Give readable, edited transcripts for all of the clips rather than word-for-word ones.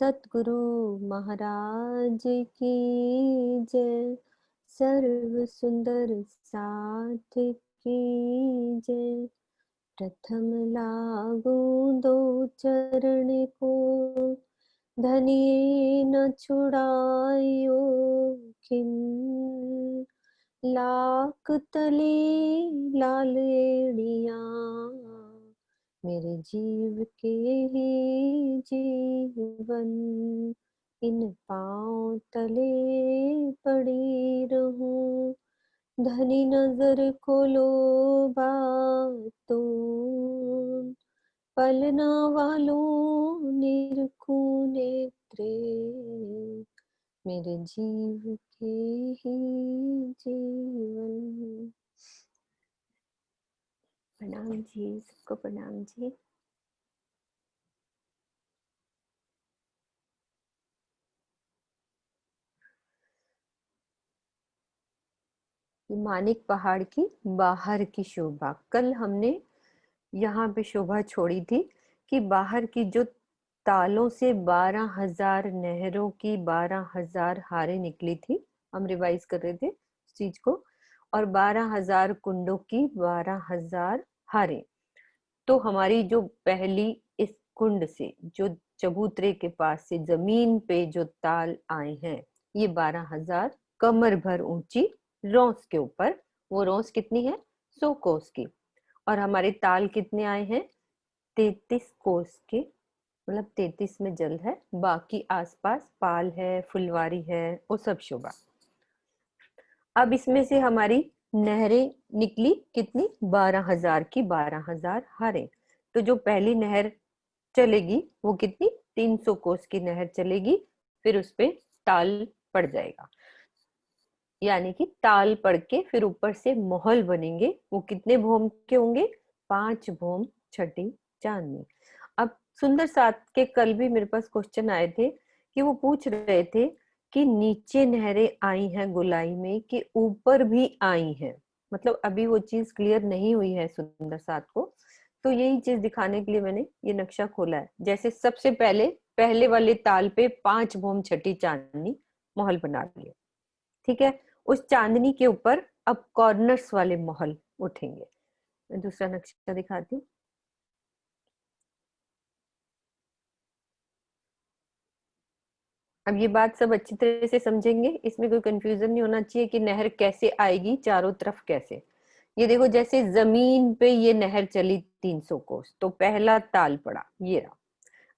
सतगुरु महाराज की जय। सर्व सुंदर साथ की जय। प्रथम लागू दो चरण को, धनिये न छुड़ायो खिन। लाख तले लाल एड़िया, मेरे जीव के ही जीवन। इन पाँव तले पड़ी रहूं, धनी नजर खोलो बातों। पलना वालों निरखूं नेत्रे, मेरे जीव के ही जीवन। प्रणाम जी, सबको प्रणाम जी। मानिक पहाड़ की बाहर की शोभा। कल हमने यहाँ पे शोभा छोड़ी थी कि बाहर की जो तालों से 12,000 नहरों की 12,000 हारें निकली थी, हम रिवाइज कर रहे थे इस चीज को, और 12,000 कुंडों की 12,000 हारें। तो हमारी जो पहली इस कुंड से, जो चबूतरे के पास से जमीन पे जो ताल आए हैं, ये 12,000 कमर भर ऊंची रोंस के ऊपर। वो रोंस कितनी है? 100 कोस की। और हमारे ताल कितने आए हैं? 33 कोस के, मतलब 33 में जल है, बाकी आसपास पाल है, फुलवारी है, वो सब शोभा। अब इसमें से हमारी नहरें निकली कितनी? 12,000 की 12,000 हारें। तो जो पहली नहर चलेगी वो कितनी? 300 कोस की नहर चलेगी, फिर उस पे ताल पड़ जाएगा, यानी कि ताल पड़ के फिर ऊपर से महल बनेंगे। वो कितने भोम के होंगे? 5 भोम छठी चांदनी। अब सुंदर साथ के कल भी मेरे पास क्वेश्चन आए थे कि वो पूछ रहे थे कि नीचे नहरें आई हैं गोलाई में कि ऊपर भी आई हैं। मतलब अभी वो चीज क्लियर नहीं हुई है सुंदर साथ को, तो यही चीज दिखाने के लिए मैंने ये नक्शा खोला है। जैसे सबसे पहले पहले वाले ताल पे 5 भोम छठी चांदनी महल बना लिए, ठीक है। उस चांदनी के ऊपर अब कॉर्नर्स वाले महल उठेंगे। मैं दूसरा नक्शा दिखाती हूँ। अब ये बात सब अच्छी तरह से समझेंगे, इसमें कोई कंफ्यूजन नहीं होना चाहिए कि नहर कैसे आएगी चारों तरफ कैसे। ये देखो, जैसे जमीन पे ये नहर चली 300 कोस, तो पहला ताल पड़ा, ये रहा।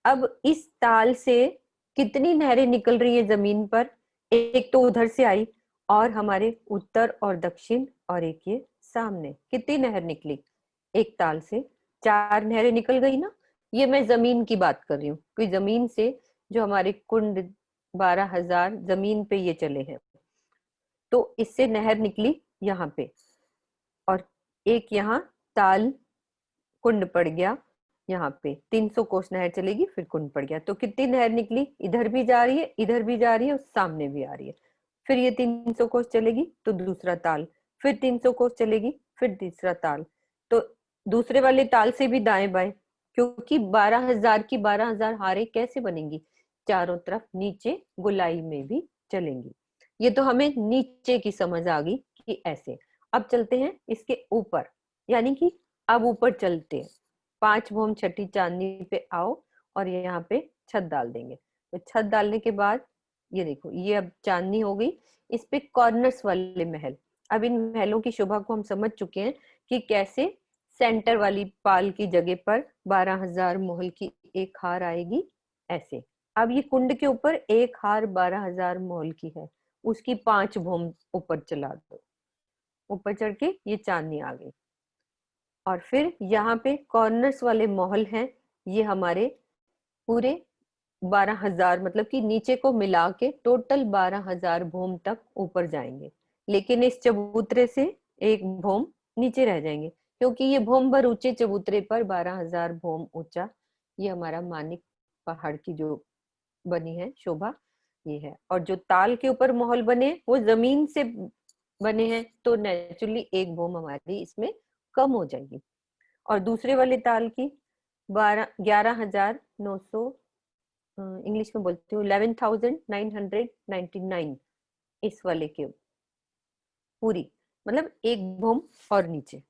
अब इस ताल से कितनी नहरें निकल रही है जमीन पर? एक तो उधर से आई, और हमारे उत्तर और दक्षिण, और एक ये सामने। कितनी नहर निकली एक ताल से? 4 नहरें निकल गई ना। ये मैं जमीन की बात कर रही हूँ, क्योंकि जमीन से जो हमारे कुंड 12,000 जमीन पे ये चले हैं, तो इससे नहर निकली यहाँ पे, और एक यहाँ ताल कुंड पड़ गया। यहाँ पे 300 कोस नहर चलेगी, फिर कुंड पड़ गया। तो कितनी नहर निकली? इधर भी जा रही है, इधर भी जा रही है, और सामने भी आ रही है। फिर ये 300 कोस चलेगी तो दूसरा ताल, फिर 300 कोस चलेगी, फिर तीसरा ताल। तो दूसरे वाले ताल से भी दाएं बाएं, क्योंकि 12,000 की 12,000 हारें कैसे बनेंगी? चारों तरफ नीचे गोलाई में भी चलेंगी। ये तो हमें नीचे की समझ आ गई कि ऐसे। अब चलते हैं इसके ऊपर, यानी कि अब ऊपर चलते हैं। 5 भोम छठी चांदनी पे आओ, और यहाँ पे छत डाल देंगे। तो छत डालने के बाद ये देखो, ये अब चांदनी हो गई। इस पे कॉर्नर्स वाले महल। अब इन महलों की शोभा को हम समझ चुके हैं कि कैसे सेंटर वाली पाल की जगह पर 12,000 महल की एक हार आएगी, ऐसे। अब ये कुंड के ऊपर एक हार 12,000 महल की है, उसकी 5 भोम ऊपर चला दो। ऊपर चढ़ के ये चांदनी आ गई। और फिर यहाँ पे कॉर्नर्स वाले महल हैं, ये हमारे पूरे 12,000, मतलब कि नीचे को मिला के टोटल 12,000 भोम तक ऊपर जाएंगे। लेकिन इस चबूतरे से एक भोम नीचे रह जाएंगे, क्योंकि ये भोम भर ऊंचे चबूतरे पर 12,000 भोम ऊंचा ये हमारा मानिक पहाड़ की जो बनी है शोभा, ये है। और जो ताल के ऊपर महल बने वो जमीन से बने हैं, तो नेचुरली एक भोम हमारी इसमें कम हो जाएगी। और दूसरे वाले ताल की 11,900 इंग्लिश में बोलती हूँ, 11,999 इस वाले के पूरी, मतलब एक भौम और नीचे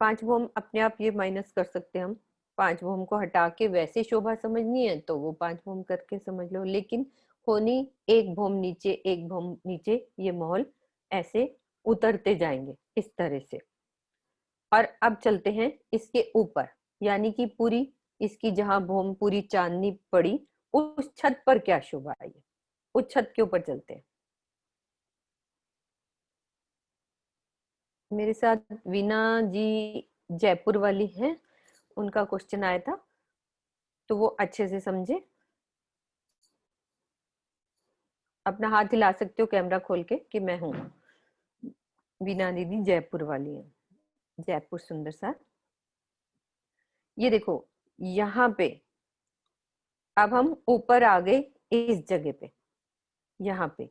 5 भौम अपने आप ये माइनस कर सकते हैं हम। 5 भौम को हटा के वैसे शोभा समझनी है तो वो 5 भौम करके समझ लो, लेकिन होनी एक भौम नीचे एक भौम नीचे, ये महल ऐसे उतरते जाएंगे इस तरह से। और अब चलते हैं इसके ऊपर, यानी कि पूरी इसकी जहां भौम पूरी चांदनी पड़ी उस छत पर क्या शोभा आई है, उस छत के ऊपर चलते हैं। मेरे साथ वीना जी जयपुर वाली हैं, उनका क्वेश्चन आया था तो वो अच्छे से समझे। अपना हाथ हिला सकते हो कैमरा खोल के कि मैं हूं। वीना दीदी जयपुर वाली है, जयपुर सुंदर सा। ये देखो यहाँ पे अब हम ऊपर आ गए इस जगह पे, यहाँ पे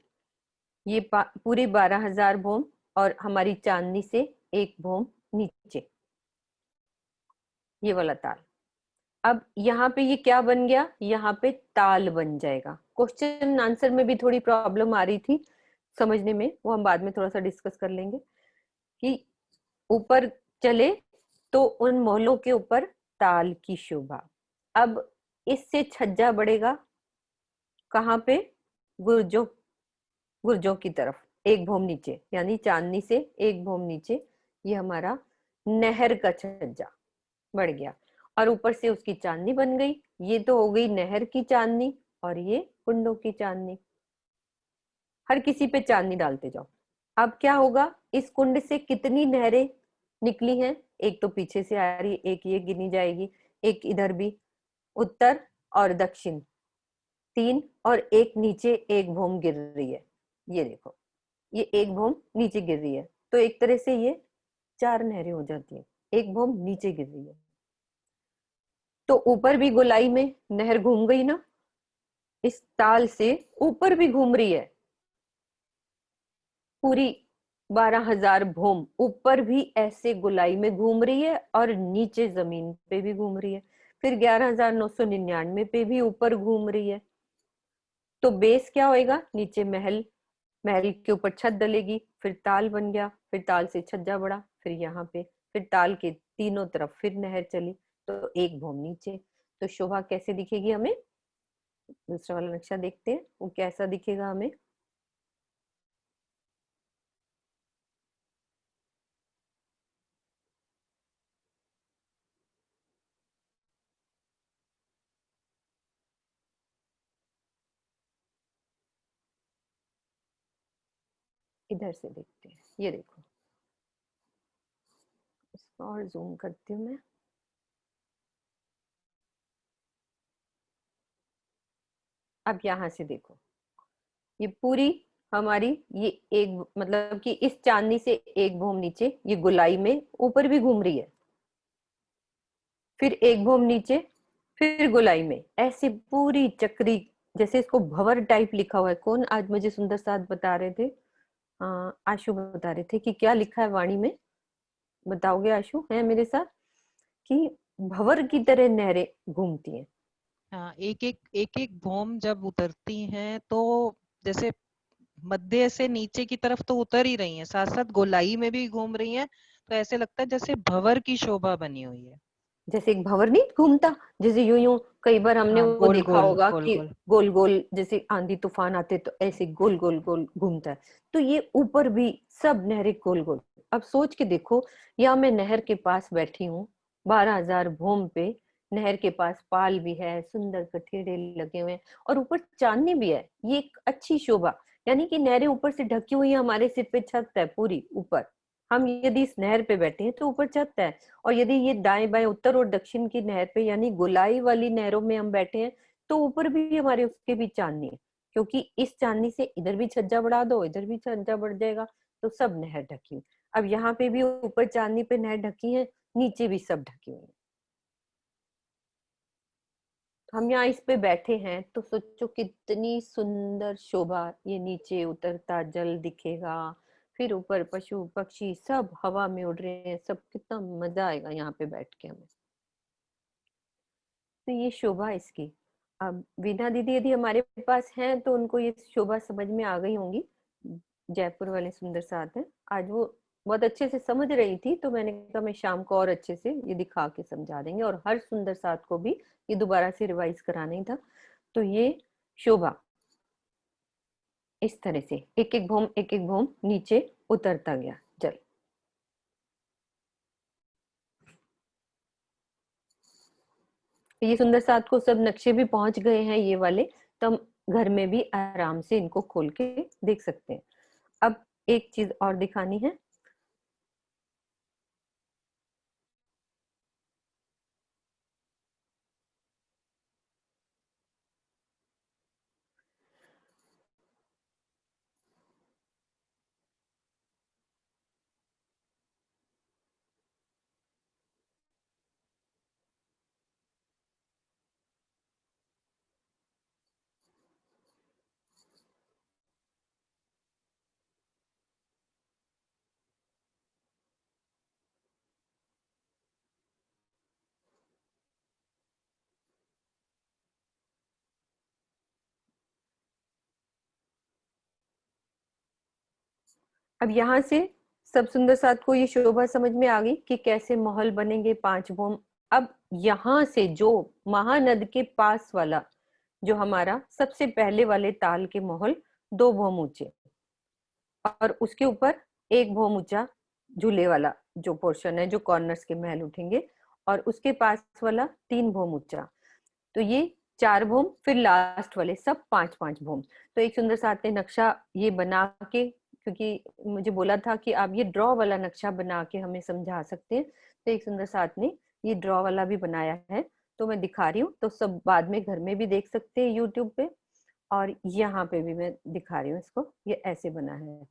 ये पूरी 12,000 भौम और हमारी चांदनी से एक भौम नीचे, ये वाला ताल। अब यहाँ पे ये क्या बन गया, यहाँ पे ताल बन जाएगा। क्वेश्चन आंसर में भी थोड़ी प्रॉब्लम आ रही थी समझने में, वो हम बाद में थोड़ा सा डिस्कस कर लेंगे कि ऊपर चले तो उन मोहलों के ऊपर ताल की शोभा। अब इससे छज्जा बढ़ेगा कहाँ पे, गुर्जों, गुर्जों की तरफ एक भौम नीचे, यानी चांदनी से एक भौम नीचे ये हमारा नहर का छज्जा बढ़ गया। और ऊपर से उसकी चांदनी बन गई, ये तो हो गई नहर की चांदनी और ये कुंडों की चांदनी। हर किसी पे चांदनी डालते जाओ। अब क्या होगा, इस कुंड से कितनी नहरें निकली हैं, एक तो पीछे से आ रही, एक ये गिनी जाएगी, एक इधर भी, उत्तर और दक्षिण 3, और एक नीचे एक भौम गिर रही है। ये देखो ये एक भौम नीचे गिर रही है, तो एक तरह से ये 4 नहरें हो जाती है, एक भौम नीचे गिर रही है। तो ऊपर भी गोलाई में नहर घूम गई ना, इस ताल से ऊपर भी घूम रही है पूरी 12,000 भौम, ऊपर भी ऐसे गोलाई में घूम रही है और नीचे जमीन पे भी घूम रही है। फिर 11,999 पे भी ऊपर घूम रही है। तो बेस क्या होएगा, नीचे महल, महल के ऊपर छत डलेगी, फिर ताल बन गया, फिर ताल से छज्जा बढ़ा, फिर यहाँ पे, फिर ताल के तीनों तरफ फिर नहर चली, तो एक भौम नीचे। तो शोभा कैसे दिखेगी हमें, दूसरा वाला नक्शा देखते हैं वो कैसा दिखेगा हमें। इधर से देखते हैं, ये देखो इसको और जूम करती हूँ मैं। अब यहाँ से देखो ये पूरी हमारी, ये एक मतलब कि इस चांदनी से एक भौम नीचे ये गुलाई में ऊपर भी घूम रही है, फिर एक भौम नीचे, फिर गोलाई में, ऐसे पूरी चक्री। जैसे इसको भंवर टाइप लिखा हुआ है, कौन आज मुझे सुंदर साथ बता रहे थे, आशु बता रहे थे कि क्या लिखा है वाणी में, बताओगे आशु, है मेरे साथ, कि भंवर की तरह नहरें घूमती हैं। हाँ, एक एक भौम जब उतरती हैं तो जैसे मध्य से नीचे की तरफ तो उतर ही रही हैं, साथ साथ गोलाई में भी घूम रही हैं। तो ऐसे लगता है जैसे भंवर की शोभा बनी हुई है। जैसे एक भंवर नहीं घूमता, जैसे यूं यूं, कई बार हमने हाँ, वो गोल देखा गोल होगा गोल कि गोल। गोल गोल जैसे आंधी तूफान आते तो ऐसे गोल गोल गोल घूमता है। तो ये ऊपर भी सब नहरें गोल गोल। अब सोच के देखो, या मैं नहर के पास बैठी हूँ 12,000 भौम पे, नहर के पास पाल भी है, सुंदर कठेड़े लगे हुए हैं और ऊपर चांदनी भी है, ये एक अच्छी शोभा। यानी कि नहरें ऊपर से ढकी हुई है, हमारे सिर पे छत है पूरी ऊपर, हम यदि इस नहर पे बैठे हैं तो ऊपर छत है। और यदि ये दाएं बाएं उत्तर और दक्षिण की नहर पे यानी गोलाई वाली नहरों में हम बैठे हैं तो ऊपर भी हमारे उसके भी चांदनी है, क्योंकि इस चांदनी से इधर भी छज्जा बढ़ा दो, इधर भी छज्जा बढ़ जाएगा, तो सब नहर ढकी हुई। अब यहाँ पे भी ऊपर चांदनी पे नहर ढकी है, नीचे भी सब ढकी हुई है। हम यहाँ इस पे बैठे हैं तो सोचो कितनी सुंदर शोभा, ये नीचे उतरता जल दिखेगा, फिर ऊपर पशु पक्षी सब हवा में उड़ रहे हैं, सब कितना मजा आएगा यहाँ पे बैठ के हमें। तो ये शोभा इसकी। अब वीणा दीदी यदि हमारे पास हैं तो उनको ये शोभा समझ में आ गई होंगी। जयपुर वाले सुंदर साथ हैं। आज वो बहुत अच्छे से समझ रही थी, तो मैंने कहा मैं शाम को और अच्छे से ये दिखा के समझा देंगे, और हर सुंदर साथ को भी ये दोबारा से रिवाइज कराना ही था। तो ये शोभा इस तरह से एक एक भौम नीचे उतरता गया जल। ये सुंदर साथ को सब नक्शे भी पहुंच गए हैं ये वाले, तो हम घर में भी आराम से इनको खोल के देख सकते हैं। अब एक चीज और दिखानी है। अब यहाँ से सब सुंदर साथ को ये शोभा समझ में आ गई कि कैसे महल बनेंगे 5 भौम। अब यहाँ से जो महानद के पास वाला जो हमारा सबसे पहले वाले ताल के महल 2 भौम ऊंचे, और उसके ऊपर 1 भौम ऊंचा झूले वाला जो पोर्शन है, जो कॉर्नर्स के महल उठेंगे, और उसके पास वाला 3 भौम ऊंचा। तो ये 4 भौम, फिर लास्ट वाले सब 5-5 भौम। तो एक सुंदर साथ ने नक्शा ये बना के, क्योंकि मुझे बोला था कि आप ये ड्रॉ वाला नक्शा बना के हमें समझा सकते हैं, तो एक सुंदर साथ ने ये ड्रॉ वाला भी बनाया है। तो मैं दिखा रही हूँ, तो सब बाद में घर में भी देख सकते हैं यूट्यूब पे, और यहाँ पे भी मैं दिखा रही हूँ इसको, ये ऐसे बना है।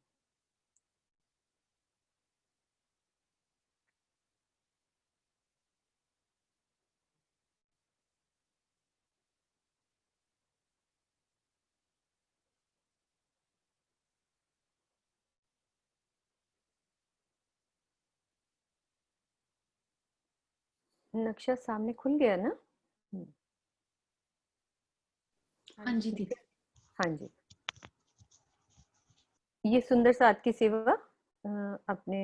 नक्शा सामने खुल गया ना? हाँ जी दीदी। हाँ जी। ये सुंदर साथ की सेवा अपने,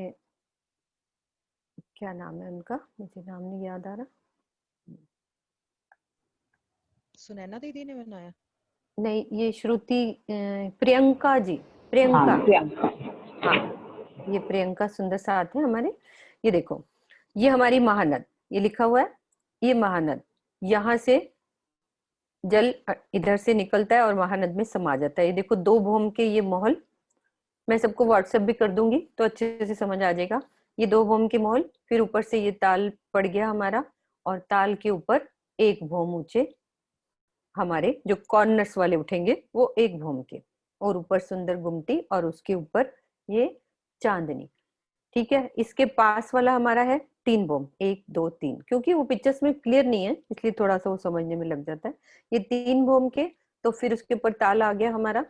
क्या नाम है उनका, मुझे नाम नहीं याद आ रहा। सुनैना दीदी ने बनाया? नहीं, ये श्रुति, प्रियंका जी, प्रियंका। हाँ प्रियंका। हाँ, ये प्रियंका सुंदर साथ है हमारे। ये देखो, ये हमारी महानद, ये लिखा हुआ है, ये महानद। यहाँ से जल इधर से निकलता है और महानद में समा जाता है। ये देखो 2 भौम के ये महल, मैं सबको व्हाट्सएप भी कर दूंगी तो अच्छे से समझ आ जाएगा। ये 2 भौम के महल, फिर ऊपर से ये ताल पड़ गया हमारा, और ताल के ऊपर 1 भौम ऊंचे हमारे जो कॉर्नर्स वाले उठेंगे वो 1 भौम के, और ऊपर सुंदर गुमटी, और उसके ऊपर ये चांदनी। ठीक है, इसके पास वाला हमारा है 3 भौम, 1 2 3, क्योंकि वो पिक्चर्स में क्लियर नहीं है इसलिए थोड़ा सा वो समझने में लग जाता है। ये 3 भौम के, तो फिर उसके ऊपर ताल आ गया हमारा,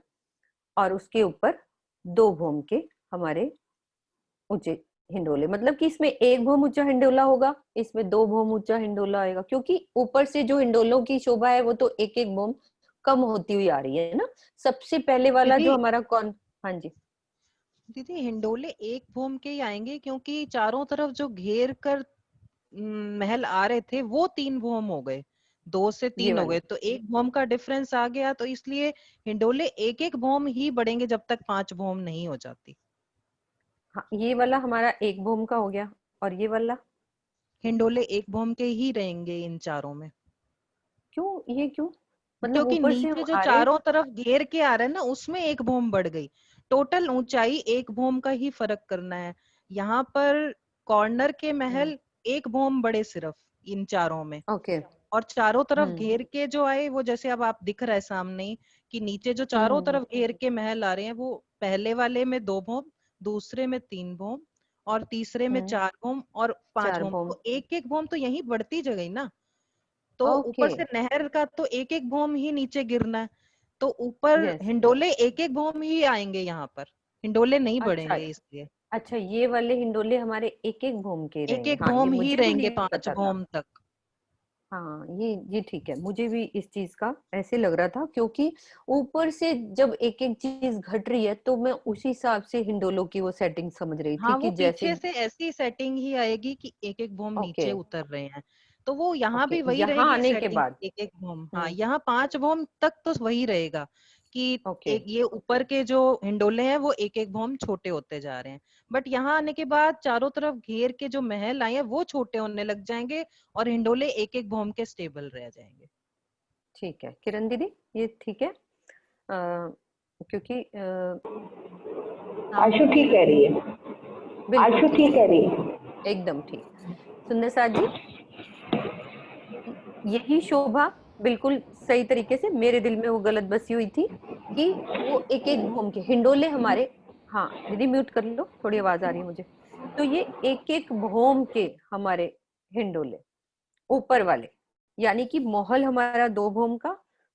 और उसके ऊपर 2 भौम के हमारे ऊंचे हिंडोले। मतलब कि इसमें 1 भौम ऊंचा हिंडोला होगा, इसमें 2 भौम ऊंचा हिंडोला आएगा, क्योंकि ऊपर से जो हिंडोलों की शोभा है वो तो 1-1 भौम कम होती हुई आ रही है ना। सबसे पहले वाला जो दीदी हमारा कौन, हाँ जी दीदी हिंडोले 1 भौम के ही आएंगे, क्योंकि चारों तरफ जो घेर कर महल आ रहे थे वो 3 भौम हो गए, 2 से 3 ये हो वाले, गए, तो 1 भौम का डिफरेंस आ गया, तो इसलिए हिंडोले 1-1 भौम ही बढ़ेंगे जब तक 5 भौम नहीं हो जाती। हाँ ये वाला हमारा 1 भौम का हो गया, और ये वाला हिंडोले 1 भौम के ही रहेंगे इन चारों में, क्यों, ये क्यों? मतलब क्योंकि ऊपर से नीचे हम जो आ रहे, चारों तरफ घेर के आ रहे हैं ना उसमें 1 भौम बढ़ गई, टोटल ऊंचाई 1 भौम का ही फर्क करना है। यहाँ पर कॉर्नर के महल 1 भौम बढ़े सिर्फ इन चारों में, ओके, और चारों तरफ हम्म घेर के जो आए वो जैसे अब आप दिख रहा है सामने ही, कि नीचे जो चारों हम्म तरफ घेर के महल आ रहे हैं वो पहले वाले में 2 भौम, दूसरे में 3 भौम, और तीसरे में हम्म 4 भौम, और पांच चार भौम भौम तो 1-1 भौम तो यहीं बढ़ती गई ना। तो ओके, ऊपर से नहर का तो 1-1 भौम ही नीचे गिरना है, तो ऊपर यस, हिंडोले 1-1 भौम ही आएंगे यहाँ पर, हिंडोले नहीं अच्छा बढ़ेंगे इसलिए। अच्छा, ये वाले हिंडोले हमारे 1-1 भौम के एक रहेंगे। एक हाँ, ये भौम ही मुझे भी रहेंगे नहीं पांच पता था। भौम तक। हाँ, ये ठीक है, मुझे भी इस चीज का ऐसे लग रहा था, क्योंकि ऊपर से जब एक एक चीज घट रही है तो मैं उसी हिसाब से हिंडोलों की वो सेटिंग समझ रही थी हाँ, वो कि जैसे। पीछे से ऐसी सेटिंग ही आएगी कि एक एक बॉम्ब ओके। नीचे उतर रहे हैं, तो वो यहाँ ओके, भी वही यहाँ रहेगी आने के सेटिंग, बाद। एक एक बॉम्ब। हाँ, हम्म। यहाँ 5 बॉम्ब तक तो वही रहेगा कि ओके। एक ये ऊपर के जो हिंडोले हैं वो एक एक बॉम्ब छोटे होते जा रहे हैं, बट यहाँ आने के बाद चारों तरफ घेर के जो महल आए हैं वो छोटे होने लग जाएंगे और हिंडोले एक एक बॉम्ब के स्टेबल रह जाएंगे। ठीक है किरण दीदी, ये ठीक है। क्योंकि हाँ आशु हाँ ठीक कह रही है। बिल्कुल आशु ठीक ठीक है, कह रही है। एकदम ठीक। सुंदर साथ जी, यही शोभा बिल्कुल सही तरीके से मेरे दिल में वो गलत बसी हुई थी कि वो एक एक घूम के हिंडोले हमारे। हाँ दीदी म्यूट कर लो, थोड़ी आवाज आ रही है मुझे। तो ये एक एक भोम के हमारे हिंडोले ऊपर वाले, यानी कि महल हमारा 2 भोम का,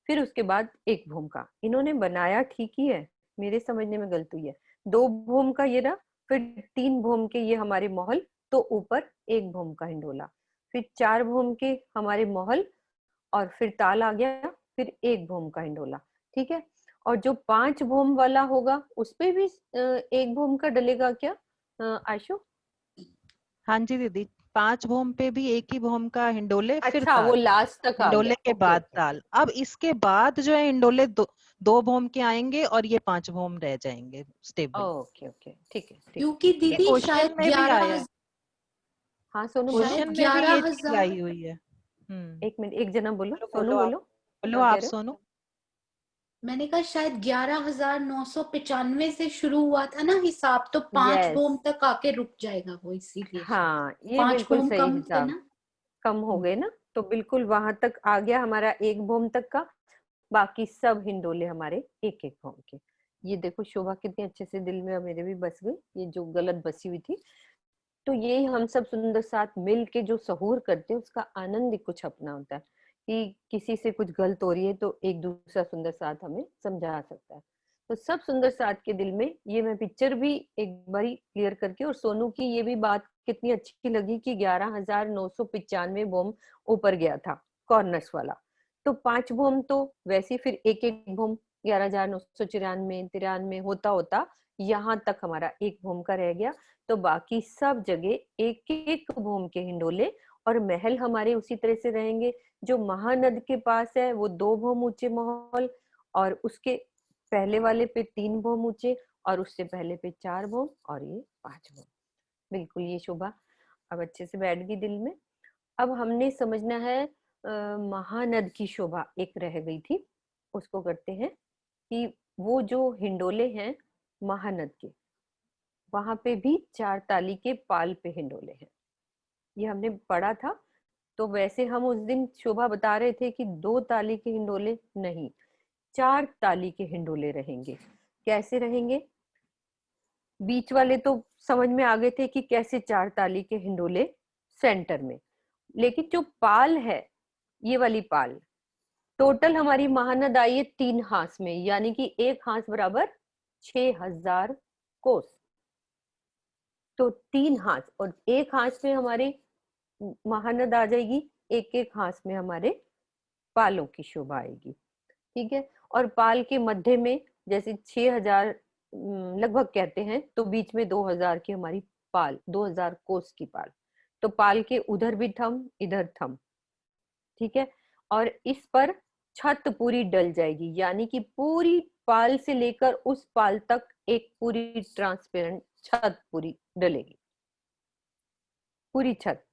फिर उसके बाद 1 भोम का। इन्होंने बनाया ठीक ही है, मेरे समझने में गलती हुई है। 2 भोम का ये रहा, फिर 3 भोम के ये हमारे महल, तो ऊपर 1 भोम का हिंडोला, फिर 4 भोम के हमारे महल, और फिर ताल आ गया, फिर 1 भोम का हिंडोला। ठीक है। और जो 5 भोम वाला होगा उस पे भी 1 भोम का डलेगा क्या आशु? हाँ जी दीदी, 5 बॉम्ब पे भी एक ही बॉम्ब का हिंडोले फिर अच्छा, वो ताल, लास्ट तक आ हिंडोले गया। के ओके बाद ओके। ताल। अब इसके बाद जो है हिंडोले दो बॉम्ब के आएंगे और ये 5 बॉम्ब रह जाएंगे स्टेबल। ओके ओके, ठीक है ठीक है। क्योंकि ये दीदी क्वेश्चन शायद में भी आया, हाँ सोनू बोलो। शायद क्वेश्चन में भी ये ग्यारह चीज हजार आई हुई है। 1 मिनट, एक जना बोलो, बोलो सोनू बोलो आप, बोलो, बोलो क्या कह आप रहे हो? सोनू। मैंने कहा शायद 11,995 से शुरू हुआ था ना हिसाब, तो 5 यस। बोम तक आके रुक जाएगा वो, इसीलिए शायद हाँ, ये 5 बिल्कुल बोम सही कम थे हिसाब। ना। कम हो हम्म। गए ना, तो बिल्कुल वहां तक आ गया हमारा 1 भोम तक का। बाकी सब हिंडोले हमारे 1 1 भोम के। ये देखो शोभा कितनी अच्छे से दिल में मेरे भी बस गई, ये जो गलत बसी हुई थी। तो ये हम सब सुंदर साथ मिल के जो सहूर करते हैं उसका आनंद ही कुछ अपना होता है, कि किसी से कुछ गलत हो रही है तो एक दूसरा सुंदर साथ हमें समझा सकता है। तो सब सुंदर साथ के दिल में ये मैं पिक्चर भी एक बारी क्लियर करके, और सोनू की ये भी बात कितनी अच्छी लगी कि 11,995 बॉम्ब ऊपर गया था कॉर्नर्स वाला। तो 5 बॉम्ब तो वैसे फिर एक एक बॉम्ब 11,994 93 होता होता यहाँ तक हमारा 1 बॉम्ब का रह गया। तो बाकी सब जगह एक एक भूम के हिंडोले, और महल हमारे उसी तरह से रहेंगे। जो महानद के पास है वो 2 भूम ऊंचे महल, और उसके पहले वाले पे 3 भूम ऊंचे, और उससे पहले पे 4 भूम, और ये 5 भूम। बिल्कुल ये शोभा अब अच्छे से बैठ गई दिल में। अब हमने समझना है महानद की शोभा एक रह गई थी, उसको करते हैं कि वो जो हिंडोले हैं महानद के, वहां पे भी 4 ताली के पाल पे हिंडोले हैं, ये हमने पढ़ा था। तो वैसे हम उस दिन शोभा बता रहे थे कि 2 ताली के हिंडोले नहीं, 4 ताली के हिंडोले रहेंगे। कैसे रहेंगे? बीच वाले तो समझ में आ गए थे कि कैसे 4 ताली के हिंडोले सेंटर में, लेकिन जो पाल है, ये वाली पाल टोटल हमारी महानद आई है 3 हाथ में, यानी कि 1 हाथ बराबर 6,000 कोस। तो 3 हाथ, और 1 हाथ में हमारी महानद आ जाएगी, एक एक हाथ में हमारे पालों की शोभा आएगी। ठीक है। और पाल के मध्य में जैसे 6,000 लगभग कहते हैं, तो बीच में 2,000 की हमारी पाल, 2,000 कोस की पाल। तो पाल के उधर भी थम, इधर थम। ठीक है। और इस पर छत पूरी डल जाएगी, यानी कि पूरी पाल से लेकर उस पाल तक एक पूरी ट्रांसपेरेंट छत पूरी डलेगी, पूरी छत।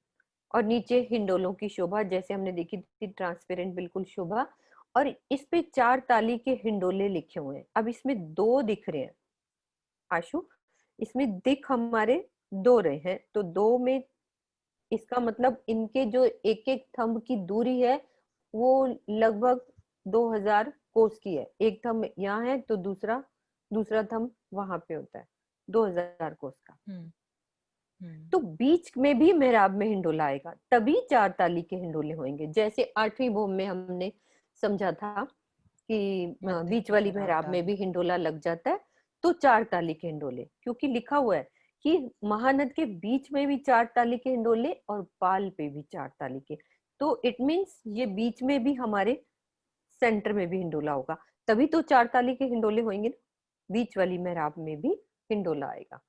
और नीचे हिंडोलों की शोभा जैसे हमने देखी थी, ट्रांसपेरेंट बिल्कुल शोभा। और इस पे 4 ताली के हिंडोले लिखे हुए हैं। अब इसमें 2 दिख रहे हैं आशु, इसमें दिख हमारे 2 रहे हैं, तो 2 में इसका मतलब इनके जो एक एक थंब की दूरी है वो लगभग 2,000 कोस की है। एक थंब यहाँ है तो दूसरा दूसरा थंब वहां पे होता है, 2,000 कोस का। तो बीच में भी मेहराब में हिंडोला आएगा, तभी 4 ताली के हिंडोले होंगे। जैसे 8वीं भूम में हमने समझा था कि मध्य बीच में वाली मेहराब मेहराब में डालना। भी हिंडोला लग जाता है। तो 4 ताली के हिंडोले, क्योंकि लिखा हुआ है कि महानद के बीच में भी 4 ताली के हिंडोले और पाल पे भी 4 ताली के, तो इट मीन्स ये बीच में भी हमारे सेंटर में भी हिंडोला होगा, तभी तो 4 ताली के हिंडोले होंगे ना। बीच वाली मेहराब में भी हिंडोला आएगा,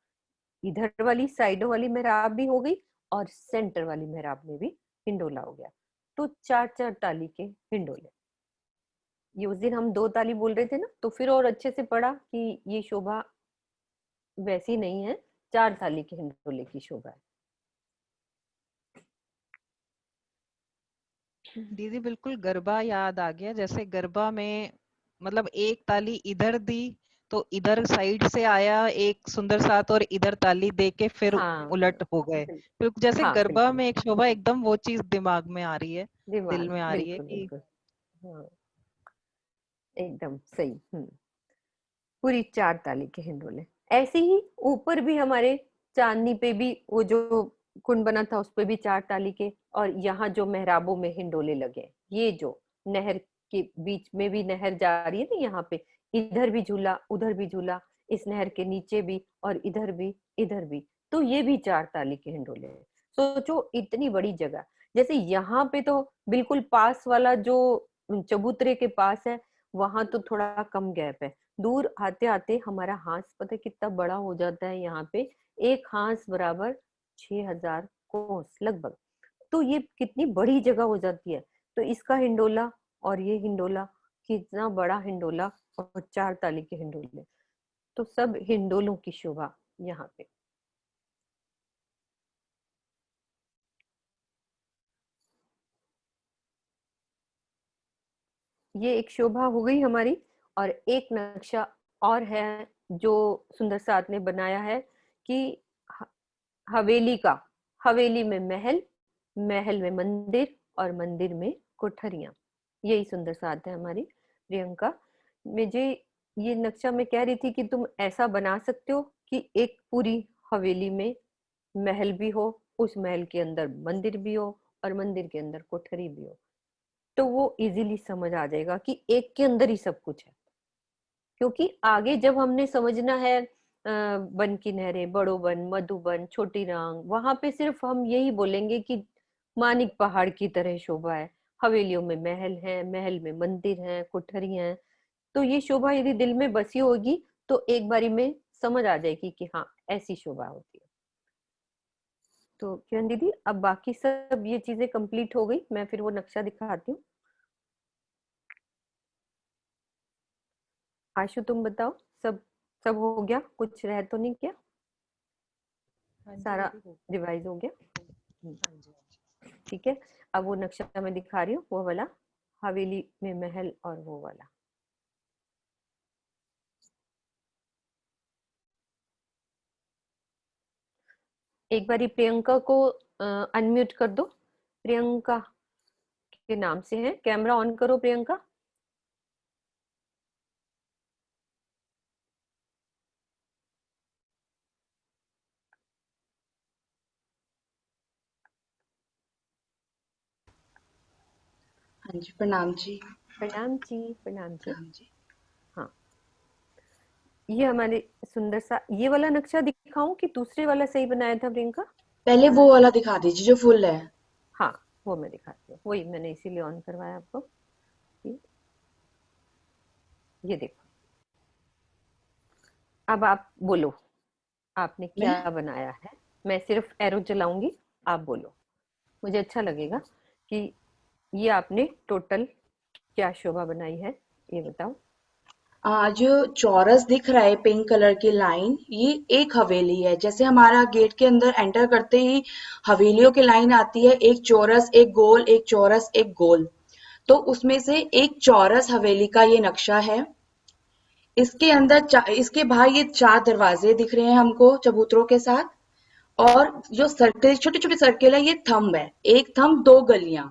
इधर वाली साइडों वाली मेहराब भी हो गई और सेंटर वाली मेहराब में भी हिंडोला हो गया। तो 4-4 ताली के हिंडोले। ये उस दिन हम 2 ताली बोल रहे थे ना, तो फिर और अच्छे से पढ़ा कि ये शोभा वैसी नहीं है, 4 ताली के हिंडोले की शोभा है। दीदी बिल्कुल गरबा याद आ गया, जैसे गरबा में मतलब एक ताली इधर दी तो इधर साइड से आया एक सुंदर साथ और इधर ताली दे के फिर हाँ उलट हो गए। जैसे हाँ गरबा बिल्कुल, में एक शोभा एकदम वो चीज दिमाग में आ रही है, दिल दिमाग में आ रही है बिल्कुल कि बिल्कुल। हाँ एकदम सही। पूरी 4 ताली के हिंडोले। ऐसे ही ऊपर भी हमारे चांदनी पे भी वो जो कुंड बना था उस पे भी 4 ताली के, और यहाँ जो मेहराबों में हिंडोले लगे, ये जो नहर के बीच में भी नहर जा रही है ना, यहाँ पे इधर भी झूला उधर भी झूला, इस नहर के नीचे भी और इधर भी इधर भी, तो ये भी 4 ताली के हिंडोले हैं। सोचो इतनी बड़ी जगह, जैसे यहाँ पे तो बिल्कुल पास वाला जो चबूतरे के पास है वहां तो थोड़ा कम गैप है, दूर आते आते हमारा हांस पता है कितना बड़ा हो जाता है। यहाँ पे एक हांस बराबर 6,000 कोस लगभग, तो ये कितनी बड़ी जगह हो जाती है। तो इसका हिंडोला और ये हिंडोला, कितना बड़ा हिंडोला, और 4 ताली के हिंडोले, तो सब हिंडोलों की शोभा यहाँ पे। ये एक शोभा हो गई हमारी। और एक नक्शा और है जो सुंदर साथ ने बनाया है कि ह- हवेली का, हवेली में महल, महल में मंदिर और मंदिर में कोठरियां, यही सुंदर साथ है हमारी प्रियंका। मुझे ये नक्शा मैं कह रही थी कि तुम ऐसा बना सकते हो कि एक पूरी हवेली में महल भी हो, उस महल के अंदर मंदिर भी हो और मंदिर के अंदर कोठरी भी हो, तो वो इजीली समझ आ जाएगा कि एक के अंदर ही सब कुछ है। क्योंकि आगे जब हमने समझना है वन की नहरें, बड़ो वन, मधुबन, छोटी रांग, वहां पे सिर्फ हम यही बोलेंगे कि मानिक पहाड़ की तरह शोभा है, हवेलियों में महल है, महल में मंदिर है, कोठरियां हैं। तो ये शोभा यदि दिल में बसी होगी तो एक बारी में समझ आ जाएगी कि हाँ ऐसी शोभा होती है। तो किरण दीदी अब बाकी सब ये चीजें कंप्लीट हो गई, मैं फिर वो नक्शा दिखाती हूँ। आशु तुम बताओ, सब सब हो गया, कुछ रह तो नहीं गया? हाँ जी सारा दीदी हो रिवाइज हो गया? हम्म, गया। हाँ जी हाँ जी। ठीक है। अब वो नक्शा मैं दिखा रही हूँ, वो वाला हवेली में महल और वो वाला। एक बारी प्रियंका को अनम्यूट कर दो, प्रियंका के नाम से है, कैमरा ऑन करो प्रियंका। हाँ जी, प्रणाम जी। प्रणाम जी, प्रणाम जी। हाँ जी। हाँ ये हमारे सुंदर सा ये वाला नक्शा दिखाऊं कि दूसरे वाला सही बनाया था प्रियंका? पहले वो वाला दिखा दीजिए जो फुल है। हाँ वो मैं दिखाती हूँ, वही मैंने इसीलिए ऑन करवाया आपको। ये ये देखो, अब आप बोलो आपने मैं क्या बनाया है। मैं सिर्फ एरो चलाऊंगी, आप बोलो, मुझे अच्छा लगेगा कि ये आपने टोटल क्या शोभा बनाई है, ये बताओ। जो चौरस दिख रहा है पिंक कलर की लाइन, ये एक हवेली है। जैसे हमारा गेट के अंदर एंटर करते ही हवेलियों की लाइन आती है, एक चौरस, एक गोल, एक चौरस, एक गोल। तो उसमें से एक चौरस हवेली का ये नक्शा है। इसके अंदर इसके बाहर ये 4 दरवाजे दिख रहे हैं हमको चबूतरों के साथ। और जो सर्किल, छोटे छोटे सर्किल है, ये थंब है। एक थंब, 2 गलियां।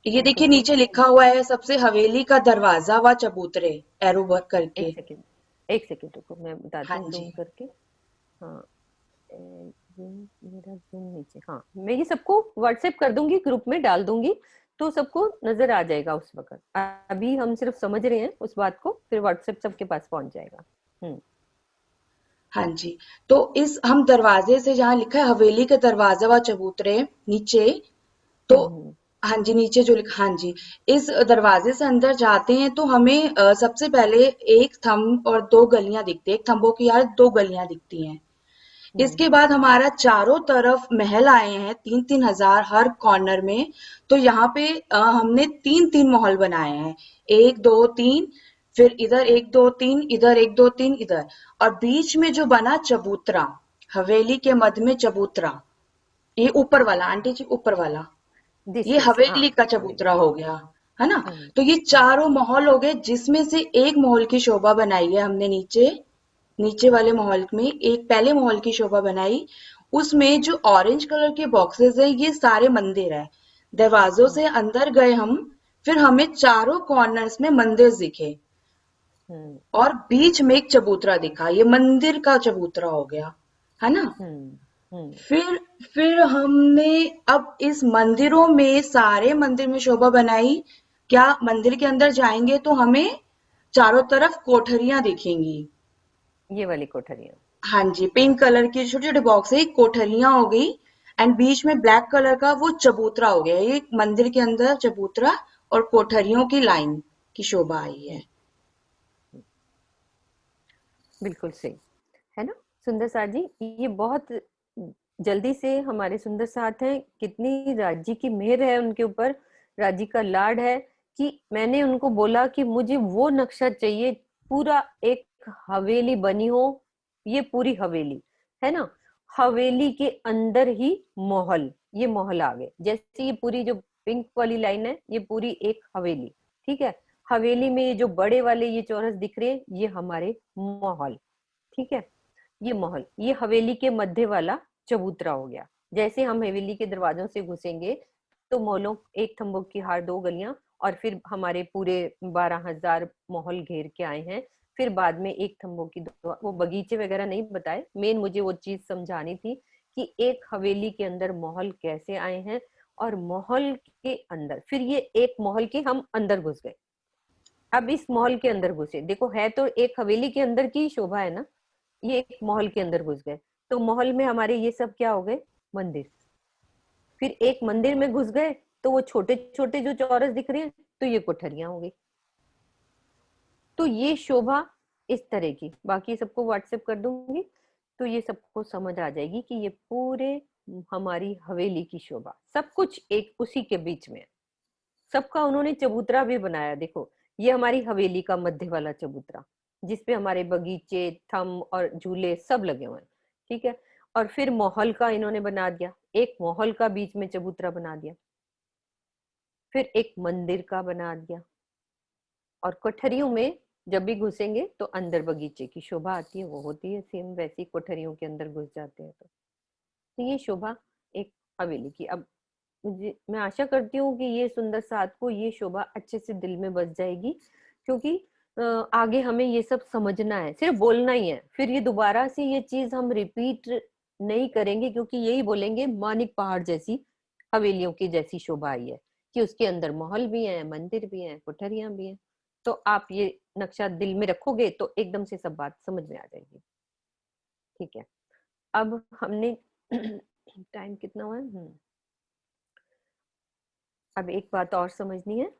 ये देखिए ठीक है, नीचे लिखा हुआ है सबसे हवेली का दरवाजा व चबूतरे, एरो वर्क एक करके। सेकेंड, एक सेकेंड रुको, मैं बताती हाँ हूँ जी। जूम करके। हाँ जूम, मेरा जूम नीचे, हाँ मैं ये सबको व्हाट्सएप कर दूंगी, ग्रुप में डाल दूंगी, तो सबको नजर आ जाएगा उस वक्त। अभी हम सिर्फ समझ रहे हैं उस बात को, फिर व्हाट्सएप सबके पास पहुंच जाएगा। हाँ जी। तो इस हम दरवाजे से, जहाँ लिखा है हवेली के दरवाजा व चबूतरे, नीचे तो हाँ जी, नीचे जो लिखा, हाँ जी, इस दरवाजे से अंदर जाते हैं तो हमें सबसे पहले एक थंब और दो गलियां दिखती है, एक थंबों की यार दो गलियां दिखती हैं। इसके बाद हमारा चारों तरफ महल आए हैं 3-3 हजार हर कॉर्नर में। तो यहाँ पे हमने 3-3 महल बनाए हैं, 1 2 3, फिर इधर 1 2 3, इधर 1 2 3, इधर। और बीच में जो बना चबूतरा, हवेली के मध्य में चबूतरा, ये ऊपर वाला आंटी जी, ऊपर वाला, ये हवेली का चबूतरा हो गया, है ना। तो ये चारों महल हो गए, जिसमें से एक महल की शोभा बनाई है हमने नीचे, नीचे वाले महल में एक पहले महल की शोभा बनाई। उसमें जो ऑरेंज कलर के बॉक्सेस है, ये सारे मंदिर है। दरवाजों से अंदर गए हम, फिर हमें चारों कॉर्नर्स में मंदिर दिखे और बीच में एक चबूतरा दिखा, ये मंदिर का चबूतरा हो गया, है ना। फिर हमने अब इस मंदिरों में, सारे मंदिर में शोभा बनाई। क्या मंदिर के अंदर जाएंगे तो हमें चारों तरफ कोठरियां दिखेंगी, ये वाली कोठरियां, हाँ जी, पिंक कलर की छोटे छोटे बॉक्स है, कोठरियां हो गई। एंड बीच में ब्लैक कलर का वो चबूतरा हो गया, ये मंदिर के अंदर चबूतरा और कोठरियों की लाइन की शोभा आई है। बिल्कुल सही है ना सुंदर साथ जी। ये बहुत जल्दी से हमारे सुंदर साथ हैं, कितनी राजी की मेहर है उनके ऊपर, राजी का लाड है कि मैंने उनको बोला कि मुझे वो नक्शा चाहिए, पूरा एक हवेली बनी हो, ये पूरी हवेली है ना, हवेली के अंदर ही महल, ये महल आ गए। जैसे ये पूरी जो पिंक वाली लाइन है, ये पूरी एक हवेली, ठीक है। हवेली में ये जो बड़े वाले ये चौरस दिख रहे हैं, ये हमारे महल, ठीक है। ये महल, ये हवेली के मध्य वाला चबूतरा हो गया। जैसे हम हवेली के दरवाजों से घुसेंगे तो महलों, एक थंबों की हार दो गलियां, और फिर हमारे पूरे 12,000 महल घेर के आए हैं। फिर बाद में एक थंबों की दो, वो बगीचे वगैरह नहीं बताए, मेन मुझे वो चीज समझानी थी कि एक हवेली के अंदर महल कैसे आए हैं। और महल के अंदर फिर ये एक महल के हम अंदर घुस गए। अब इस महल के अंदर घुसे, देखो है तो एक हवेली के अंदर की शोभा है ना, ये एक महल के अंदर घुस गए। तो महल में हमारे ये सब क्या हो गए, मंदिर। फिर एक मंदिर में घुस गए तो वो छोटे छोटे जो चौरस दिख रहे हैं, तो ये कोठरियां हो गई। तो ये शोभा इस तरह की, बाकी सबको व्हाट्सएप कर दूंगी तो ये सबको समझ आ जाएगी कि ये पूरे हमारी हवेली की शोभा, सब कुछ एक उसी के बीच में है। सबका उन्होंने चबूतरा भी बनाया, देखो ये हमारी हवेली का मध्य वाला चबूतरा, जिसपे हमारे बगीचे, थम और झूले सब लगे हुए हैं, ठीक है। और फिर महल का इन्होंने बना दिया, एक महल का बीच में चबूतरा बना दिया, फिर एक मंदिर का बना दिया। और कोठरियों में जब भी घुसेंगे तो अंदर बगीचे की शोभा आती है, वो होती है सेम वैसी, कोठरियों के अंदर घुस जाते हैं तो ये शोभा एक हवेली की। अब मुझे, मैं आशा करती हूँ कि ये सुंदर साथ को ये शोभा अच्छे से दिल में बस जाएगी, क्योंकि आगे हमें ये सब समझना है, सिर्फ बोलना ही है। फिर ये दोबारा से ये चीज हम रिपीट नहीं करेंगे, क्योंकि यही बोलेंगे मानिक पहाड़ जैसी हवेलियों की जैसी शोभा आई है, कि उसके अंदर महल भी है, मंदिर भी है, कोठरियां भी हैं। तो आप ये नक्शा दिल में रखोगे तो एकदम से सब बात समझ में आ जाएगी, ठीक है। अब हमने टाइम कितना हुआ है, अब एक बात और समझनी है।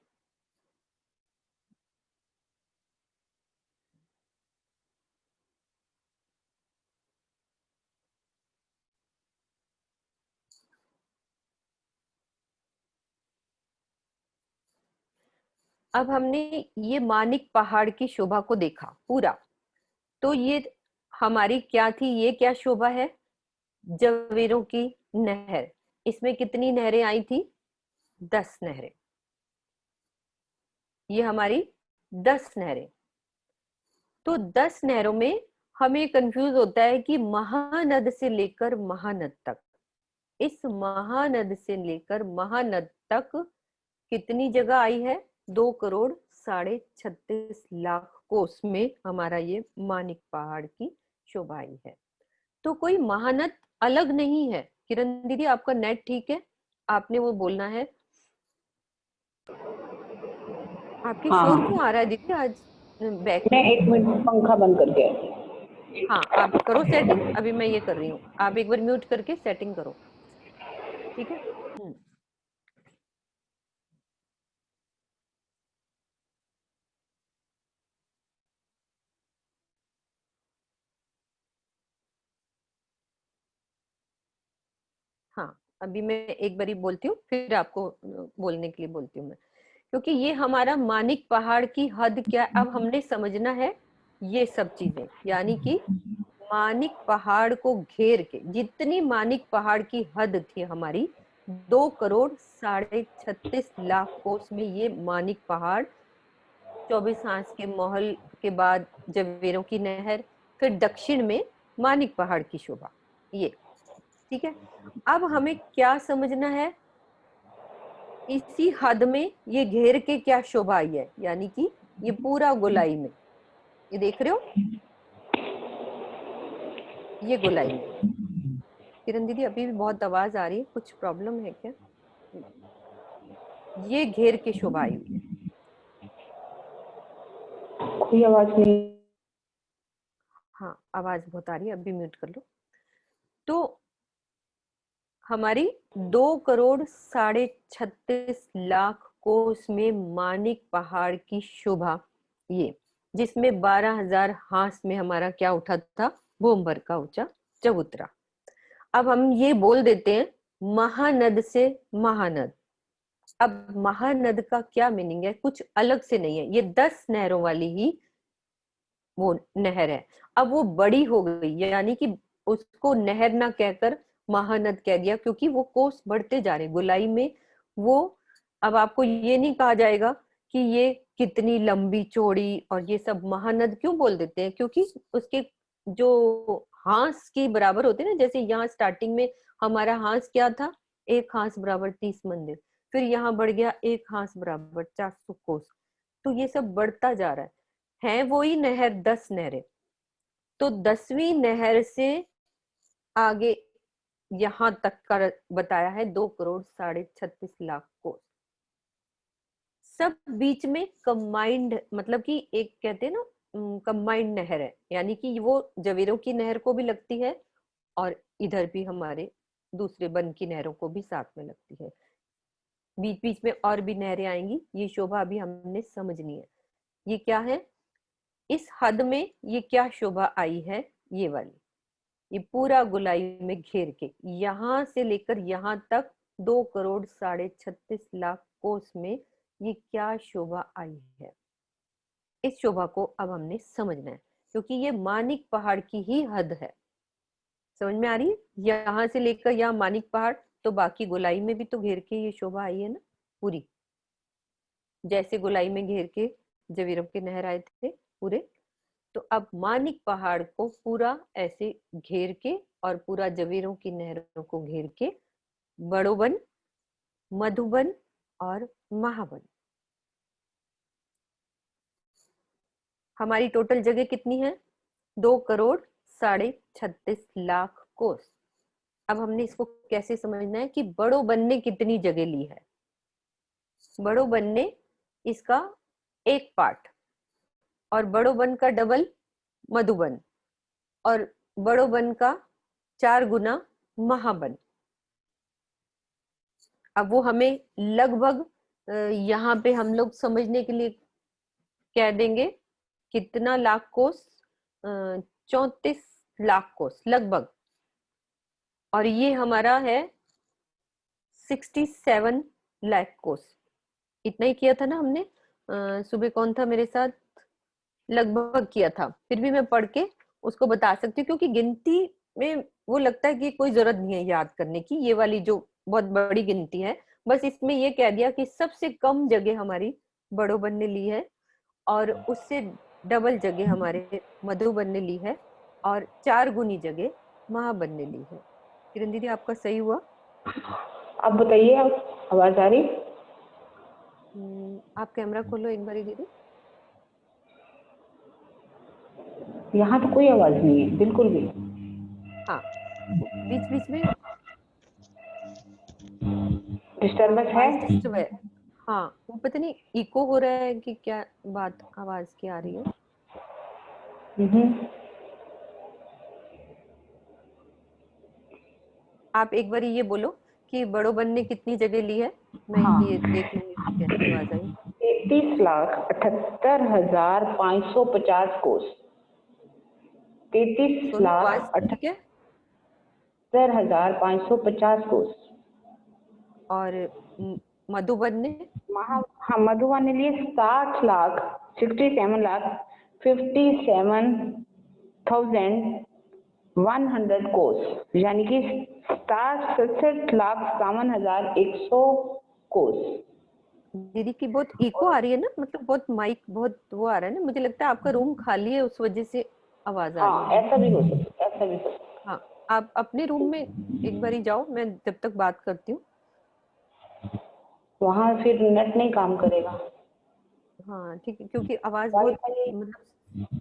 अब हमने ये मानिक पहाड़ की शोभा को देखा पूरा, तो ये हमारी क्या थी, ये क्या शोभा है, जवेरों की नहर। इसमें कितनी नहरें आई थी, 10 नहरें, ये हमारी 10 नहरें। तो 10 नहरों में हमें कंफ्यूज होता है कि महानद से लेकर महानद तक, इस महानद से लेकर महानद तक कितनी जगह आई है, 2,36,36 कोस में हमारा ये मानिक पहाड़ की शोभा आई है। तो कोई महानद अलग नहीं है। किरण दीदी आपका नेट ठीक है, आपने वो बोलना है। आपके हाँ शोर हाँ, क्यों आ रहा है दीदी आज बैक मैं में? 1 मिनट पंखा बंद करके आती हूँ। हाँ आप करो सेटिंग, अभी मैं ये कर रही हूँ, आप एक बार म्यूट करके सेटिंग करो, ठीक है। अभी मैं एक बारी बोलती हूँ, फिर आपको बोलने के लिए बोलती हूँ मैं, क्योंकि ये हमारा मानिक पहाड़ की हद क्या, अब हमने समझना है ये सब चीजें, यानी कि मानिक पहाड़ को घेर के जितनी मानिक पहाड़ की हद थी हमारी 2,36,36 कोस में, ये मानिक पहाड़ 24 हांस के महल के बाद जवेरों की नहर, फिर दक्षिण में मानिक पहाड़ की शोभा, ये ठीक है। अब हमें क्या समझना है, इसी हद में ये घेर के क्या शोभा आई है, यानी कि ये पूरा गोलाई में, ये देख रहे हो, ये गोलाई में। किरण दीदी अभी भी बहुत आवाज आ रही है, कुछ प्रॉब्लम है क्या? ये घेर के शोभा आई हुई है। कोई आवाज नहीं। हाँ आवाज बहुत आ रही है, अभी म्यूट कर लो। तो हमारी 2,36,36 कोस में मानिक पहाड़ की शोभा, ये जिसमें 12,000 हांस में हमारा क्या उठा था, भूमभर का ऊंचा चबूतरा। अब हम ये बोल देते हैं महानद से महानद। अब महानद का क्या मीनिंग है, कुछ अलग से नहीं है, ये 10 नहरों वाली ही वो नहर है। अब वो बड़ी हो गई, यानी कि उसको नहर ना कहकर महानद कह दिया, क्योंकि वो कोस बढ़ते जा रहे गोलाई में वो। अब आपको ये नहीं कहा जाएगा कि ये कितनी लंबी चौड़ी और ये सब, महानद क्यों बोल देते हैं, क्योंकि उसके जो हांस की बराबर होते हैं ना, जैसे यहाँ स्टार्टिंग में हमारा हांस क्या था, 1 हांस बराबर 30 मंदिर, फिर यहाँ बढ़ गया 1 हांस बराबर 400 कोस, तो ये सब बढ़ता जा रहा है वही नहर 10 नहरें। तो 10वीं नहर से आगे यहां तक का बताया है 2,36,36 कोस। सब बीच में कंबाइंड, मतलब कि एक कहते हैं ना कंबाइंड नहर है, यानी कि वो जवेरों की नहर को भी लगती है और इधर भी हमारे दूसरे बन की नहरों को भी साथ में लगती है। बीच बीच में और भी नहरें आएंगी, ये शोभा अभी हमने समझनी है। ये क्या है, इस हद में ये क्या शोभा आई है, ये वाली, ये पूरा गोलाई में घेर के यहां से लेकर यहां तक 2,36,36 कोस में ये क्या शोभा आई है, इस शोभा को अब हमने समझना है, क्योंकि ये मानिक पहाड़ की ही हद है। समझ में आ रही है, यहां से लेकर यहाँ मानिक पहाड़, तो बाकी गोलाई में भी तो घेर के ये शोभा आई है ना पूरी, जैसे गोलाई में घेर के जवीरों के नहर आए थे पूरे। तो अब मानिक पहाड़ को पूरा ऐसे घेर के और पूरा जवीरों की नहरों को घेर के बड़ोबन, मधुबन और महाबन, हमारी टोटल जगह कितनी है, 2,36,36 कोस। अब हमने इसको कैसे समझना है कि बड़ोबन ने कितनी जगह ली है। बड़ोबन ने इसका एक पार्ट, और बड़ोबन का डबल मधुबन, और बड़ोबन का 4 गुना महाबन। अब वो हमें लगभग यहाँ पे हम लोग समझने के लिए कह देंगे कितना लाख कोस, 34 लाख कोस लगभग, और ये हमारा है 67 लाख कोस। इतना ही किया था ना हमने, सुबह कौन था मेरे साथ, लगभग किया था, फिर भी मैं पढ़ के उसको बता सकती हूँ, क्योंकि गिनती में वो लगता है कि कोई जरूरत नहीं है याद करने की, ये वाली जो बहुत बड़ी गिनती है, बस इसमें ये कह दिया कि सबसे कम जगह हमारी बड़ोबन ने ली है और उससे डबल जगह हमारे मधुबन ने ली है और 4 गुनी जगह महाबन ने ली है। किरण दीदी आपका सही हुआ? आप बताइए, आप आवाज आ रही? आप कैमरा खोलो एक बारी दीदी। यहाँ तो कोई आवाज नहीं है बिल्कुल भी। हाँ, बीच बीच में डिस्टर्बेंस है। डिस्टर्ब है। हाँ, वो पता नहीं इको हो रहा है कि क्या बात आवाज की आ रही है। आप एक बार ये बोलो कि बड़ोबन ने कितनी जगह ली है, मैं ये देख लूंगी कैसी आवाज आई। 33,78,550 कोस। 33,78,550 कोस। और मधुबन ने हाँ, मधुबन ने लिए 67,57,100 कोस, यानी कि 67,57,100 कोस। दीदी की बहुत इको आ रही है ना, मतलब बहुत माइक बहुत वो आ रहा है ना, मुझे लगता है आपका रूम खाली है उस वजह से आवाज आ रही हाँ, है। ऐसा भी हो सकता है, ऐसा भी हो सकता है। हाँ, आप अपने रूम में एक बारी जाओ, मैं जब तक बात करती हूँ। वहाँ फिर नेट नहीं काम करेगा। हाँ ठीक है, क्योंकि आवाज बहुत वाईफाई। मतलब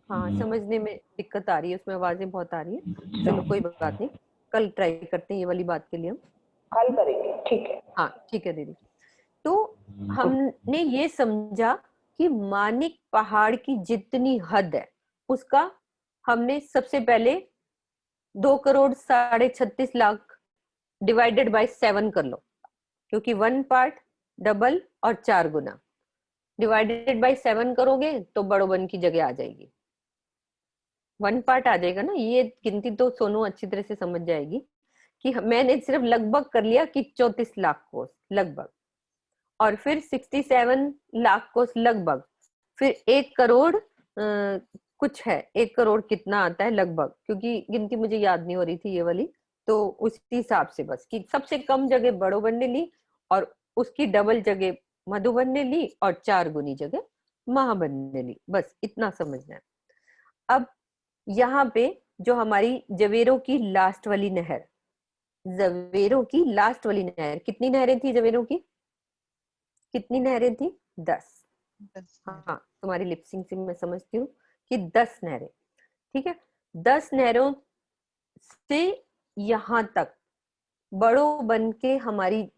हाँ समझने में दिक्कत आ रही है, उसमें आवाजें बहुत आ रही है। चलो कोई बात नहीं, कल ट्राई करते हैं ये वाली बात के लिए हम। कल करेंगे, ठीक है। हाँ ठीक है दीदी। तो हमने ये समझा कि मानिक पहाड़ की जितनी हद है उसका हमने सबसे पहले 2,36,36,00,000 डिवाइडेड बाय 7 कर लो, क्योंकि 1 पार्ट डबल और 4 गुना डिवाइडेड बाय 7 करोगे तो बड़ोबन की जगह आ जाएगी, 1 पार्ट आ जाएगा ना। ये गिनती तो सोनू अच्छी तरह से समझ जाएगी कि मैंने सिर्फ लगभग कर लिया कि 34 लाख कोस लगभग, और फिर 67 लाख कोस लगभग, फिर 1 करोड़ कुछ है, 1 करोड़ कितना आता है लगभग, क्योंकि गिनती मुझे याद नहीं हो रही थी ये वाली, तो उसी हिसाब से बस कि सबसे कम जगह बड़ोबन ने ली और उसकी डबल जगह मधुबन ने ली और 4 गुनी जगह महाबन ने ली, बस इतना समझना है। अब यहाँ पे जो हमारी जवेरों की लास्ट वाली नहर, जवेरों की लास्ट वाली नहर, कितनी नहरें थी जवेरों की, कितनी नहरें थी? 10। हाँ तुम्हारी लिपसिंग से मैं समझती हूँ कि 10 नहरें, ठीक है। 10 नहरों से यहाँ तक बड़ों बन के हमारी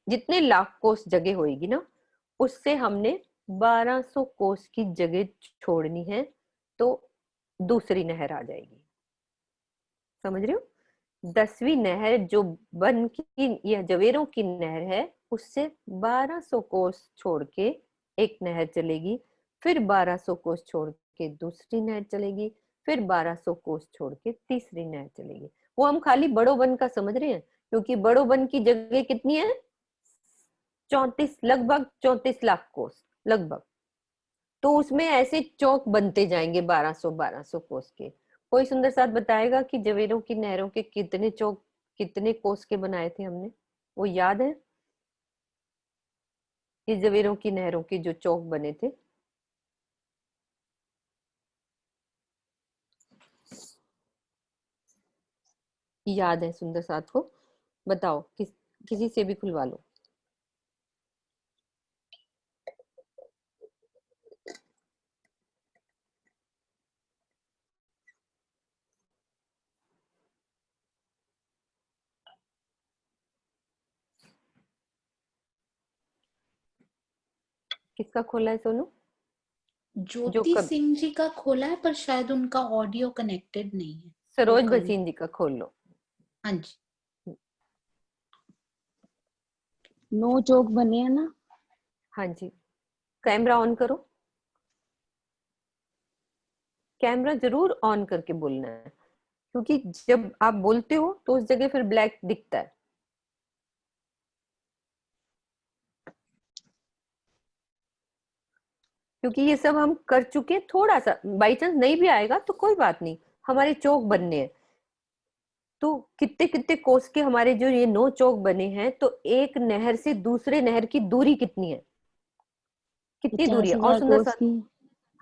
जितने लाख कोस जगह होगी ना, उससे हमने 1200 कोस की जगह छोड़नी है, तो दूसरी नहर आ जाएगी। समझ रहे हो? 10वीं नहर जो बन की या जवेरों की नहर है, उससे 1200 कोस छोड़ के एक नहर चलेगी, फिर 1200 कोस छोड़ के दूसरी नहर चलेगी, फिर 1200 कोस छोड़ के तीसरी नहर चलेगी। वो हम खाली बड़ो बन का समझ रहे हैं, क्योंकि बड़ो बन की जगह कितनी है? 34, लगभग 34 लाख कोस लगभग। तो उसमें ऐसे चौक बनते जाएंगे 1200 कोस के। कोई सुंदर साथ बताएगा कि जवेरों की नहरों के कितने चौक, कितने कोस के बनाए थे हमने? वो याद है कि जवेरों की नहरों के जो चौक बने थे? याद है सुंदर साथ को? बताओ, किसी से भी खुलवा लो। किसका खोला है सोनू? ज्योति सिंह जी का खोला है, पर शायद उनका ऑडियो कनेक्टेड नहीं है। सरोज भसीन जी का खोल लो। हाँ जी। 9 चौक बने हैं ना? हाँ जी, कैमरा ऑन करो, कैमरा जरूर ऑन करके बोलना है, क्योंकि जब आप बोलते हो तो उस जगह फिर ब्लैक दिखता है। क्योंकि ये सब हम कर चुके, थोड़ा सा बाई चांस नहीं भी आएगा तो कोई बात नहीं, हमारे चौक बनने हैं। तो कितने कितने कोस के हमारे जो ये 9 चौक बने हैं, तो एक नहर से दूसरे नहर की दूरी कितनी है? कितनी दूरी है? और 50,000 सुंदर कोस सा, की।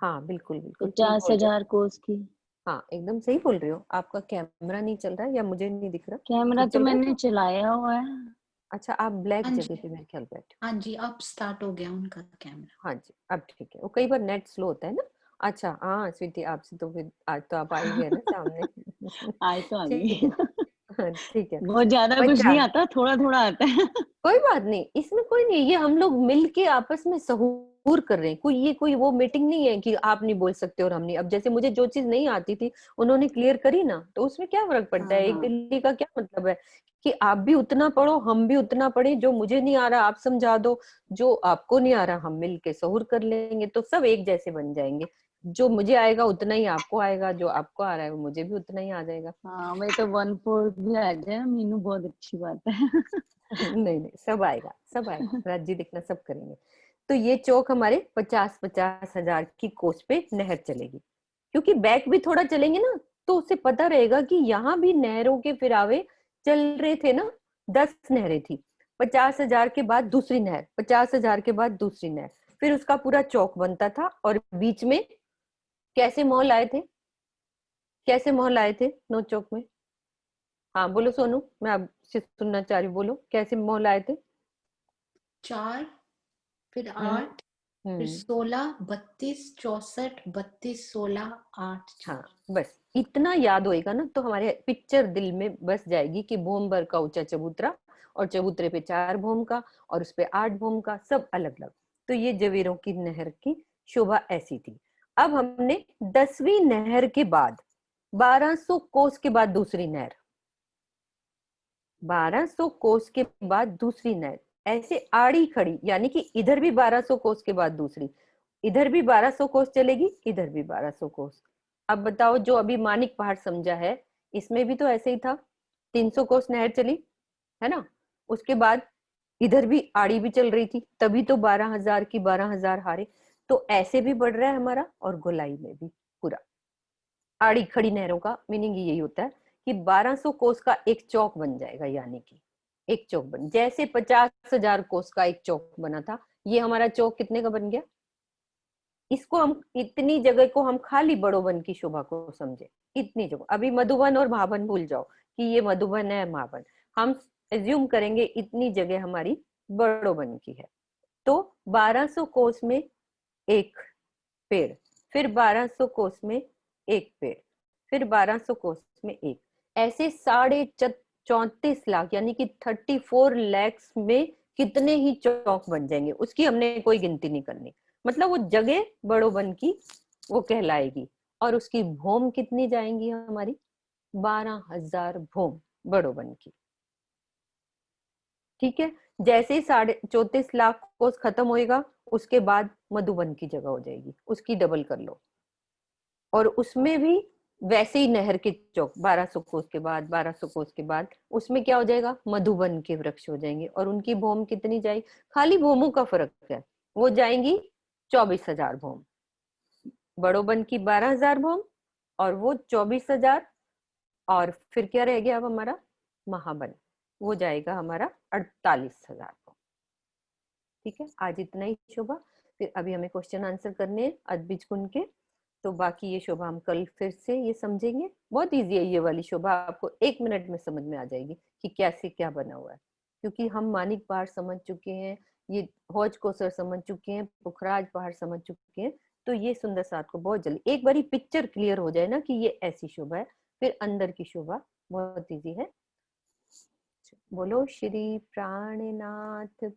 हाँ बिल्कुल बिल्कुल ठीक बोल रहे 50,000 कोस की। हो। हाँ एकदम सही बोल रहे हो। आपका कैमरा नहीं चल रहा है या मुझे नहीं दिख रहा? कैमरा ठीक तो चल रहा है? मैंने चलाया हुआ है। अच्छा, आप ब्लैक हाँ जगह जी, पे मेरे ख्याल बैठे हो। हाँ जी, अब स्टार्ट हो गया उनका कैमरा। हाँ जी अब ठीक है, वो कई बार नेट स्लो होता है ना। अच्छा हाँ स्वीटी, आपसे तो फिर आज तो आप आई गए ना सामने। आज तो आ ठीक गई। है, हाँ ठीक है। बहुत ज्यादा कुछ अच्छा नहीं आता, थोड़ा थोड़ा आता है। कोई बात नहीं, इसमें कोई नहीं, ये हम लोग मिलके आपस में सहूर कर रहे हैं। कोई वो मीटिंग नहीं है कि आप नहीं बोल सकते और हम नहीं। अब जैसे मुझे जो चीज नहीं आती थी उन्होंने क्लियर करी ना, तो उसमें क्या फर्क पड़ता हाँ है? एक हाँ। दिल्ली का क्या मतलब है कि आप भी उतना पढ़ो हम भी उतना पढ़े, जो मुझे नहीं आ रहा आप समझा दो, जो आपको नहीं आ रहा हम मिल के सहूर कर लेंगे, तो सब एक जैसे बन जाएंगे। जो मुझे आएगा उतना ही आपको आएगा, जो आपको आ रहा है वो मुझे भी उतना ही आ जाएगा। हाँ, मैं तो 1/4 भी आ जाए मीनू, बहुत अच्छी बात है। नहीं नहीं, सब आएगा, सब आएगा, राज्य देखना, सब करेंगे। तो ये चौक हमारे 50-50 हजार की कोस पे नहर चलेगी, क्योंकि बैक भी थोड़ा चलेंगे ना तो उसे पता रहेगा कि यहाँ भी नहरों के फिरावे चल रहे थे ना। 10 नहरें थी, 50,000 के बाद दूसरी नहर, 50,000 के बाद दूसरी नहर, फिर उसका पूरा चौक बनता था। और बीच में कैसे महल आए थे, कैसे महल आए थे नौ चौक में? हाँ बोलो सोनू, मैं आपसे सुनना चाह रही हूँ, बोलो कैसे महल आए थे? 4, फिर हम्म 8, फिर हम्म 16, 32, 64, 32, 16, 8, हाँ 4। बस इतना याद होएगा ना तो हमारे पिक्चर दिल में बस जाएगी कि भूम भर का ऊंचा चबूतरा, और चबूतरे पे 4 भूम का, और उस पे 8 भूम का, सब अलग अलग। तो ये जवेरों की नहर की शोभा ऐसी थी। अब हमने 10वीं नहर के बाद 1200 कोस के बाद दूसरी नहर, 1200 कोस के बाद दूसरी नहर, ऐसे आड़ी खड़ी, यानी कि इधर भी 1200 कोस के बाद दूसरी, इधर भी 1200 कोस चलेगी, इधर भी 1200 कोस। अब बताओ, जो अभी मानिक पहाड़ समझा है, इसमें भी तो ऐसे ही था, 300 कोस नहर चली, है ना? उसके बाद इधर भी आड़ी भी चल रही थी, तभी तो 12,000 की 12,000 हारे। तो ऐसे भी बढ़ रहा है हमारा, और गोलाई में भी पूरा। आड़ी खड़ी नहरों का मीनिंग यही होता है कि 1200 कोस का एक चौक बन जाएगा, यानी कि एक चौक बन, जैसे 50,000 कोस का एक चौक बना था, ये हमारा चौक कितने का बन गया? इसको हम, इतनी जगह को हम खाली बड़ोबन की शोभा को समझे, इतनी जगह। अभी मधुबन और महाबन भूल जाओ कि ये मधुबन है महाबन, हम एज्यूम करेंगे इतनी जगह हमारी बड़ोबन की है। तो 1200 कोस में एक पेड़, फिर 1200 कोस में एक पेड़, फिर 1200 कोस में एक, ऐसे 34,00,000 यानी कि 34 लैक्स में कितने ही चौक बन जाएंगे, उसकी हमने कोई गिनती नहीं करनी। मतलब वो जगह बड़ोबन की वो कहलाएगी। और उसकी भूम कितनी जाएंगी हमारी? 12,000 भूम बड़ोबन की। ठीक है, जैसे ही 34,00,000 कोस खत्म होएगा, उसके बाद मधुबन की जगह हो जाएगी, उसकी डबल कर लो। और उसमें भी वैसे ही नहर के चौक, 1200 कोस के बाद, 1200 कोस के बाद उसमें क्या हो जाएगा? मधुबन के वृक्ष हो जाएंगे। और उनकी भूम कितनी जाएगी? खाली भूमों का फर्क है, वो जाएंगी 24,000 भूम। बड़ोबन की 12,000 भूम, और वो 24,000। और फिर क्या रह गया अब हमारा? महाबन, वो जाएगा हमारा 48,000 भूम। ठीक है, आज इतना ही शोभा। फिर अभी हमें क्वेश्चन आंसर करने हैं अद्विज कुंड के, तो बाकी ये शोभा हम कल फिर से ये समझेंगे। बहुत इजी है ये वाली शोभा, आपको 1 मिनट में समझ में आ जाएगी कि कैसे क्या बना हुआ है, क्योंकि हम मानिक पहाड़ समझ चुके हैं, ये हौज कोसर समझ चुके हैं, पुखराज पहाड़ समझ चुके हैं। तो ये सुंदर साथ को बहुत जल्दी एक बारी पिक्चर क्लियर हो जाए ना कि ये ऐसी शोभा है, फिर अंदर की शोभा बहुत इजी है। बोलो श्री प्राणनाथ